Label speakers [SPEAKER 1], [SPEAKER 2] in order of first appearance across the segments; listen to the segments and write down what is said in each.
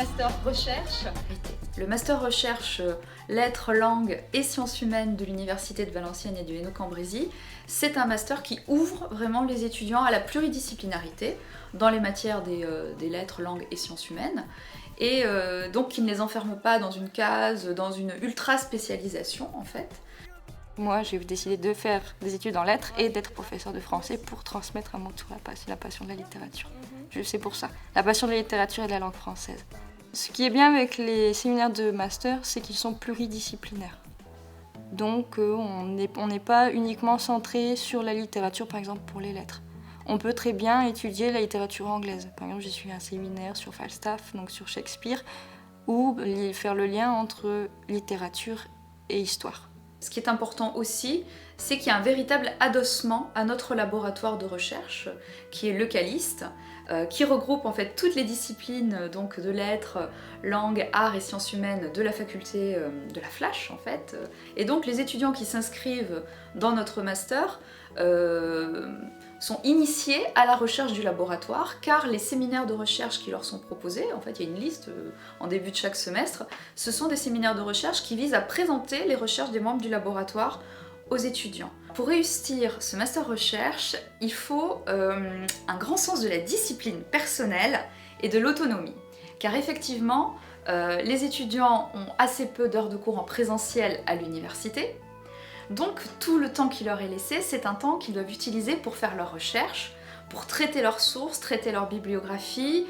[SPEAKER 1] master recherche.
[SPEAKER 2] Le master recherche lettres, langues et sciences humaines de l'Université de Valenciennes et du Hainaut-Cambrésis, c'est un master qui ouvre vraiment les étudiants à la pluridisciplinarité dans les matières des lettres, langues et sciences humaines. Et donc qui ne les enferme pas dans une case, dans une ultra spécialisation en fait.
[SPEAKER 3] Moi, j'ai décidé de faire des études en lettres et d'être professeur de français pour transmettre à mon tour la passion de la littérature. C'est pour ça, la passion de la littérature et de la langue française. Ce qui est bien avec les séminaires de master, c'est qu'ils sont pluridisciplinaires. Donc on n'est pas uniquement centré sur la littérature, par exemple pour les lettres. On peut très bien étudier la littérature anglaise. Par exemple, j'ai suivi un séminaire sur Falstaff, donc sur Shakespeare, ou faire le lien entre littérature et histoire.
[SPEAKER 2] Ce qui est important aussi, c'est qu'il y a un véritable adossement à notre laboratoire de recherche, qui est le CALIST, qui regroupe en fait toutes les disciplines donc de lettres, langues, arts et sciences humaines de la faculté de la Flash en fait. Et donc les étudiants qui s'inscrivent dans notre master sont initiés à la recherche du laboratoire, car les séminaires de recherche qui leur sont proposés, en fait il y a une liste en début de chaque semestre, ce sont des séminaires de recherche qui visent à présenter les recherches des membres du laboratoire aux étudiants. Pour réussir ce master recherche, il faut un grand sens de la discipline personnelle et de l'autonomie, car effectivement, les étudiants ont assez peu d'heures de cours en présentiel à l'université. Donc tout le temps qui leur est laissé, c'est un temps qu'ils doivent utiliser pour faire leurs recherches, pour traiter leurs sources, traiter leur bibliographie,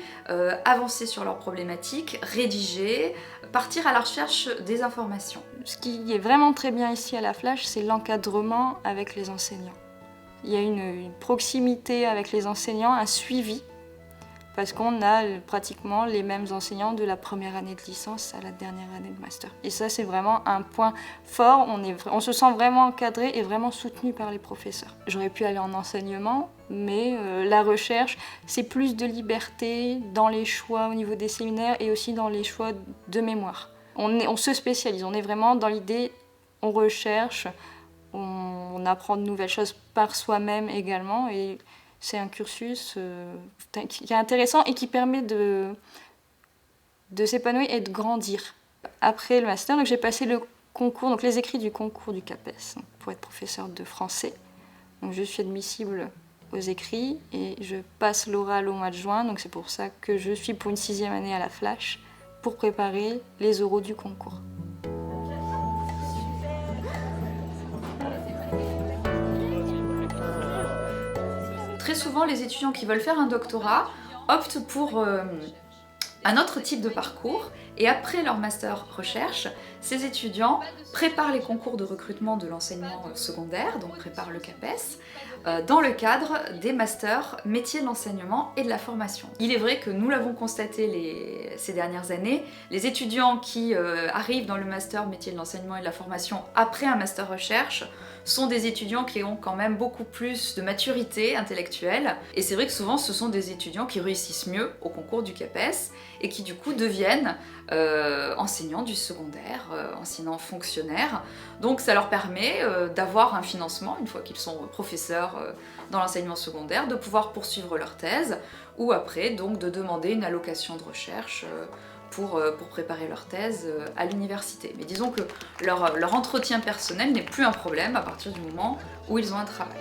[SPEAKER 2] avancer sur leurs problématiques, rédiger, partir à la recherche des informations.
[SPEAKER 3] Ce qui est vraiment très bien ici à la Flash, c'est l'encadrement avec les enseignants. Il y a une proximité avec les enseignants, un suivi, parce qu'on a pratiquement les mêmes enseignants de la première année de licence à la dernière année de master. Et ça, c'est vraiment un point fort. On se sent vraiment encadré et vraiment soutenu par les professeurs. J'aurais pu aller en enseignement, mais la recherche, c'est plus de liberté dans les choix au niveau des séminaires et aussi dans les choix de mémoire. On se spécialise, on est vraiment dans l'idée, on recherche, on apprend de nouvelles choses par soi-même également. Et c'est un cursus qui est intéressant et qui permet de s'épanouir et de grandir. Après le master, j'ai passé le concours, donc les écrits du concours du CAPES pour être professeur de français. Donc je suis admissible aux écrits et je passe l'oral au mois de juin, donc c'est pour ça que je suis pour une 6e année à la Flash pour préparer les oraux du concours.
[SPEAKER 2] Très souvent, les étudiants qui veulent faire un doctorat optent pour un autre type de parcours et après leur master recherche, ces étudiants préparent les concours de recrutement de l'enseignement secondaire, donc préparent le CAPES, dans le cadre des masters métiers de l'enseignement et de la formation. Il est vrai que nous l'avons constaté ces dernières années, les étudiants qui arrivent dans le master métiers de l'enseignement et de la formation après un master recherche sont des étudiants qui ont quand même beaucoup plus de maturité intellectuelle. Et c'est vrai que souvent ce sont des étudiants qui réussissent mieux au concours du CAPES et qui du coup deviennent enseignants du secondaire, enseignants fonctionnaires. Donc ça leur permet d'avoir un financement une fois qu'ils sont professeurs dans l'enseignement secondaire, de pouvoir poursuivre leur thèse ou après donc de demander une allocation de recherche pour préparer leur thèse à l'université. Mais disons que leur entretien personnel n'est plus un problème à partir du moment où ils ont un travail.